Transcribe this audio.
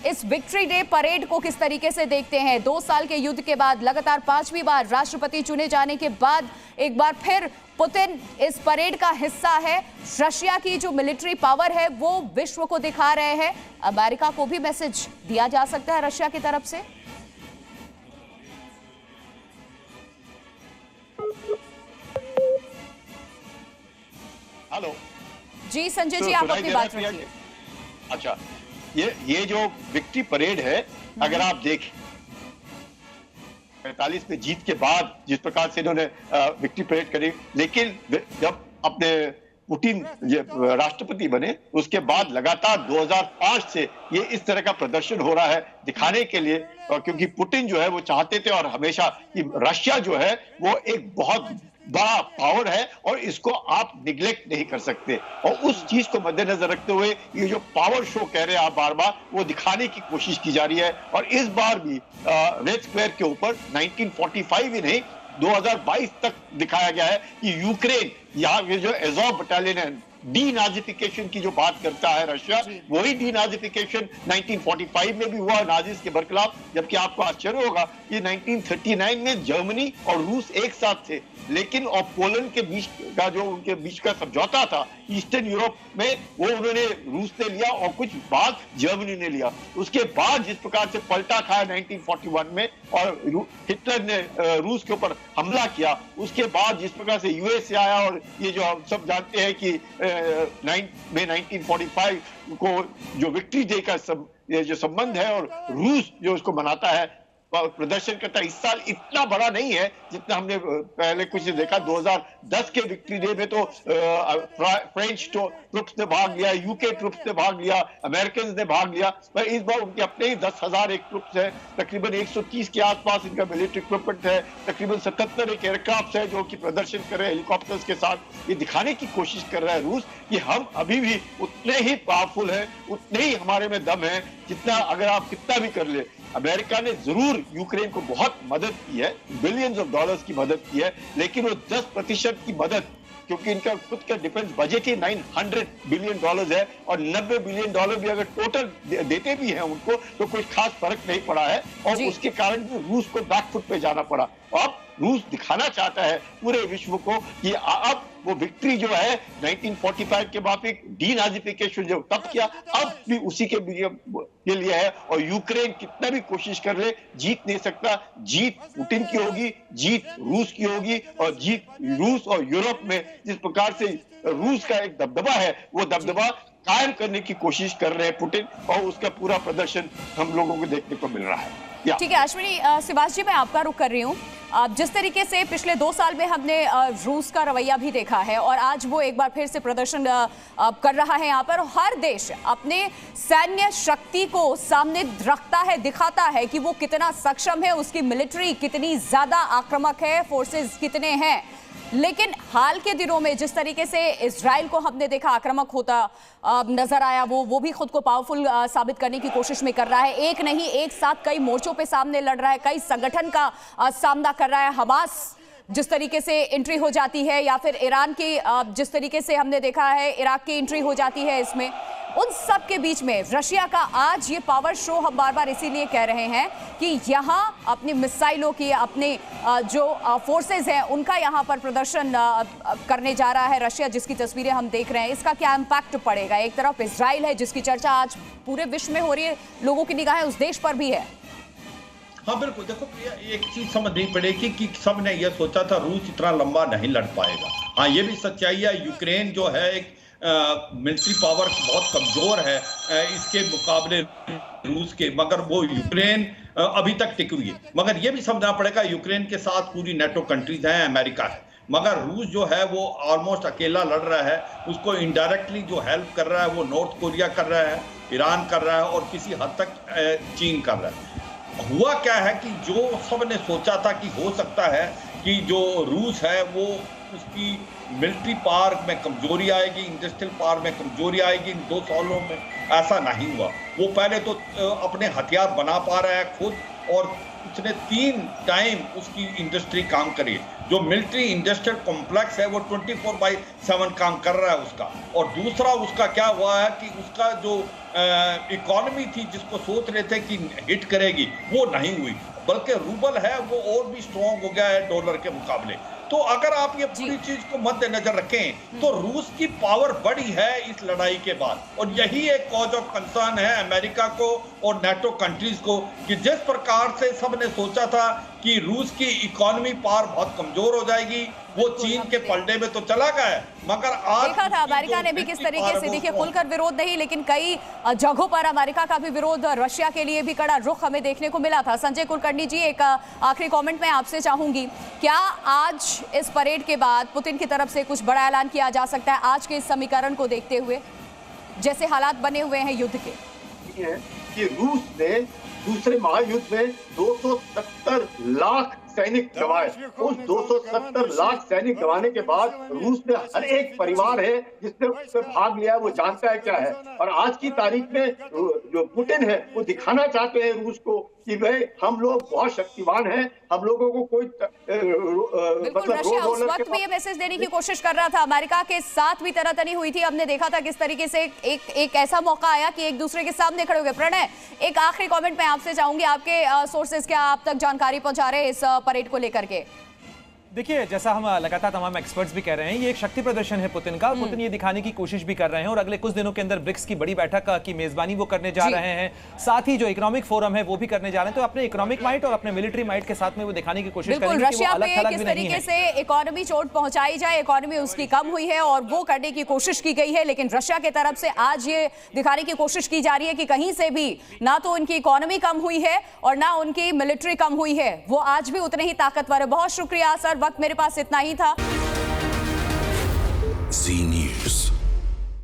इस victory day parade को किस तरीके से देखते हैं? 2 साल के युद्ध के बाद लगातार 5वीं बार राष्ट्रपति चुने जाने के बाद एक बार फिर पुतिन इस परेड का हिस्सा है। रशिया की जो मिलिट्री पावर है वो विश्व को दिखा रहे हैं। अमेरिका को भी मैसेज दिया जा सकता है रशिया की तरफ से। हेलो जी संजय जी, आप अपनी बात रखिए। अच्छा, ये जो विक्ट्री परेड है, अगर आप देखें 45 में जीत के बाद जिस प्रकार से इन्होंने विक्ट्री परेड करी, लेकिन जब अपने पुतिन राष्ट्रपति बने उसके बाद लगातार 2005 से ये इस तरह का प्रदर्शन हो रहा है दिखाने के लिए, क्योंकि पुतिन जो है वो चाहते थे और हमेशा कि रशिया जो है वो एक बहुत बड़ा पावर है और इसको आप निगलेक्ट नहीं कर सकते, और उस चीज को मद्देनजर रखते हुए ये जो पावर शो कह रहे हैं आप बार बार, वो दिखाने की कोशिश की जा रही है। और इस बार भी रेड स्क्वायर के ऊपर 1945 ही नहीं 2022 तक दिखाया गया है कि यूक्रेन, यहाँ जो एज़ोव बटालियन है, डीनाजिफिकेशन की जो बात करता है रशिया, वही डीनाजिफिकेशन 1945 में भी हुआ नाजिस के बरखिलाफ। जबकि आपको आश्चर्य होगा कि 1939 में जर्मनी और रूस एक साथ थे, लेकिन और पोलैंड के बीच का जो उनके बीच का समझौता था ईस्टर्न यूरोप में, वो उन्होंने रूस ने लिया और कुछ बाद जर्मनी ने लिया। उसके बाद जिस प्रकार से पलटा खाया 1941 में और हिटलर ने रूस के ऊपर हमला किया, उसके बाद जिस प्रकार से यूएस से आया, और ये जो हम सब जानते हैं कि 1945 को जो विक्ट्री डे का जो संबंध है और रूस जो उसको मनाता है, प्रदर्शन करता है, इस साल इतना बड़ा नहीं है जितना हमने पहले कुछ देखा। 2010 के विक्ट्री डे में तो फ्रेंच ट्रुप्स ने भाग लिया, यूके ट्रुप्स ने भाग लिया, अमेरिकन ने भाग लिया, पर इस बार उनके अपने ही 10,000 एक ट्रुप्स है, तकरीबन 130 के आसपास इनका मिलिट्री इक्विपमेंट है, तकरीबन 77 एक एयरक्राफ्ट है जो कि प्रदर्शन कर रहे हैं हेलीकॉप्टर्स के साथ। ये दिखाने की कोशिश कर रहा है रूस कि हम अभी भी उतने ही पावरफुल हैं, उतने ही हमारे में दम है, जितना अगर आप कितना भी कर ले। अमेरिका ने जरूर यूक्रेन को बहुत मदद की है, बिलियंस ऑफ डॉलर्स की मदद की है, लेकिन वो 10% की मदद, क्योंकि इनका खुद का डिफेंस बजट ही $900 बिलियन है, और $90 बिलियन भी अगर टोटल देते भी हैं उनको तो कोई खास फर्क नहीं पड़ा है, और उसके कारण रूस को बैकफुट पे जाना पड़ा। अब रूस दिखाना चाहता है पूरे विश्व को कि अब वो विक्ट्री जो है 1945 के बाद एक डीनाजिफिकेशन जो तब किया, अब भी उसी के लिए है, और यूक्रेन कितना भी कोशिश कर ले जीत नहीं सकता। जीत पुतिन की होगी, जीत रूस की होगी, और जीत रूस और यूरोप में जिस प्रकार से रूस का एक दबदबा है, वो दबदबा कायम करने की कोशिश कर रहे हैं पुतिन, और उसका पूरा प्रदर्शन हम लोगों को देखने को मिल रहा है। ठीक है अश्विनी, शिवाश जी मैं आपका रुख कर रही हूँ। जिस तरीके से पिछले 2 साल में हमने रूस का रवैया भी देखा है, और आज वो एक बार फिर से प्रदर्शन कर रहा है यहाँ पर, हर देश अपने सैन्य शक्ति को सामने रखता है, दिखाता है कि वो कितना सक्षम है, उसकी मिलिट्री कितनी ज्यादा आक्रामक है, फोर्सेस कितने हैं। लेकिन हाल के दिनों में जिस तरीके से इजराइल को हमने देखा आक्रामक होता नजर आया, वो भी खुद को पावरफुल साबित करने की कोशिश में कर रहा है। एक नहीं, एक साथ कई मोर्चों पे सामने लड़ रहा है, कई संगठन का सामना कर रहा है। हमास जिस तरीके से एंट्री हो जाती है, या फिर ईरान की जिस तरीके से हमने देखा है इराक की एंट्री हो जाती है इसमें, उन सब के बीच में रशिया का आज ये पावर शो हम बार बार इसीलिए कह रहे हैं कि यहाँ अपनी मिसाइलों की, अपने जो फोर्सेस हैं उनका यहाँ पर प्रदर्शन करने जा रहा है रशिया, जिसकी तस्वीरें हम देख रहे हैं। इसका क्या इम्पैक्ट पड़ेगा? एक तरफ इजराइल है जिसकी चर्चा आज पूरे विश्व में हो रही है, लोगों की निगाहें उस देश पर भी है। हाँ बिल्कुल, देखो एक चीज समझनी पड़ेगी कि सब ने यह सोचा था रूस इतना लंबा नहीं लड़ पाएगा। हाँ ये भी सच्चाई है, यूक्रेन जो है एक मिलिट्री पावर बहुत कमजोर है इसके मुकाबले रूस के, मगर वो यूक्रेन अभी तक टिकी हुई है। मगर ये भी समझना पड़ेगा यूक्रेन के साथ पूरी नेटो कंट्रीज हैं, अमेरिका है, मगर रूस जो है वो ऑलमोस्ट अकेला लड़ रहा है। उसको इनडायरेक्टली जो हेल्प कर रहा है वो नॉर्थ कोरिया कर रहा है, ईरान कर रहा है, और किसी हद तक चीन कर रहा है। हुआ क्या है कि जो सब ने सोचा था कि हो सकता है कि जो रूस है वो उसकी मिलिट्री पावर में कमजोरी आएगी, इंडस्ट्रियल पावर में कमजोरी आएगी इन 2 सालों में, ऐसा नहीं हुआ। वो पहले तो अपने हथियार बना पा रहा है खुद, और उसने 3 टाइम उसकी इंडस्ट्री काम करी। जो मिलिट्री इंडस्ट्रियल कॉम्प्लेक्स है वो 24/7 काम कर रहा है उसका। और दूसरा उसका क्या हुआ है कि उसका जो इकोनॉमी थी जिसको सोच रहे थे कि हिट करेगी वो नहीं हुई, बल्कि रूबल है वो और भी स्ट्रॉन्ग हो गया है डॉलर के मुकाबले। तो अगर आप ये पूरी चीज को मद्देनजर रखें तो रूस की पावर बढ़ी है इस लड़ाई के बाद, और यही एक कॉज ऑफ कंसर्न है अमेरिका को और नेटो कंट्रीज को कि जिस प्रकार से सबने सोचा था कि रूस की इकोनॉमी पावर बहुत कमजोर हो जाएगी, वो चीन के पलड़े में तो चला गया है, मगर आज देखा था अमेरिका ने भी किस तरीके से, देखिए खुलकर विरोध नहीं लेकिन कई जगहों पर अमेरिका का भी विरोध, रशिया के लिए भी कड़ा रुख हमें देखने को मिला था। संजय कुलकर्णी जी, एक आखिरी कमेंट मैं आपसे चाहूंगी, क्या आज इस परेड के बाद पुतिन की तरफ से कुछ बड़ा ऐलान किया जा सकता है आज के इस समीकरण को देखते हुए, जैसे हालात बने हुए हैं युद्ध के? कि रूस ने दूसरे महायुद्ध में 270 लाख सैनिक गंवाए। उस 270 लाख सैनिक गंवाने के बाद रूस में हर एक परिवार है जिसने उसमें भाग लिया, वो जानता है क्या है। और आज की तारीख में जो पुतिन है वो दिखाना चाहते हैं रूस को कि भाई हम लोग बहुत शक्तिमान हैं, हम लोगों को कोई बिल्कुल रशिया उस वक्त भी ये मैसेज देने की कोशिश कर रहा था, अमेरिका के साथ भी तनातनी हुई थी, हमने देखा था किस तरीके से एक ऐसा मौका आया कि एक दूसरे के सामने खड़े हो गए। प्रणय, एक आखिरी कमेंट मैं आपसे चाहूंगी, आपके सोर्सेज क्या आप तक जानकारी पहुंचा रहे हैं इस परेड को लेकर के? देखिए, जैसा हम लगातार तमाम एक्सपर्ट्स भी कह रहे हैं, ये एक शक्ति प्रदर्शन है पुतिन का। पुतिन ये दिखाने की कोशिश भी कर रहे हैं और अगले कुछ दिनों के अंदर ब्रिक्स की बड़ी बैठक की मेजबानी वो करने जा रहे हैं, साथ ही जो इकोनॉमिक फोरम है वो भी करने जा रहे हैं। तो अपने इकोनॉमिक माइट और अपने मिलिट्री माइट के साथ में वो दिखाने की कोशिश करेंगे कि वो अलग थलग भी नहीं है। किस तरीके से इकोनॉमी चोट पहुंचाई जाए, इकोनॉमी उसकी कम हुई है और वो करने की कोशिश की गई है, लेकिन रशिया की तरफ से आज ये दिखाने की कोशिश की जा रही है कि कहीं से भी ना तो उनकी इकोनॉमी कम हुई है और ना उनकी मिलिट्री कम हुई है, वो आज भी उतने ही ताकतवर है। बहुत शुक्रिया सर, वक्त मेरे पास इतना ही था।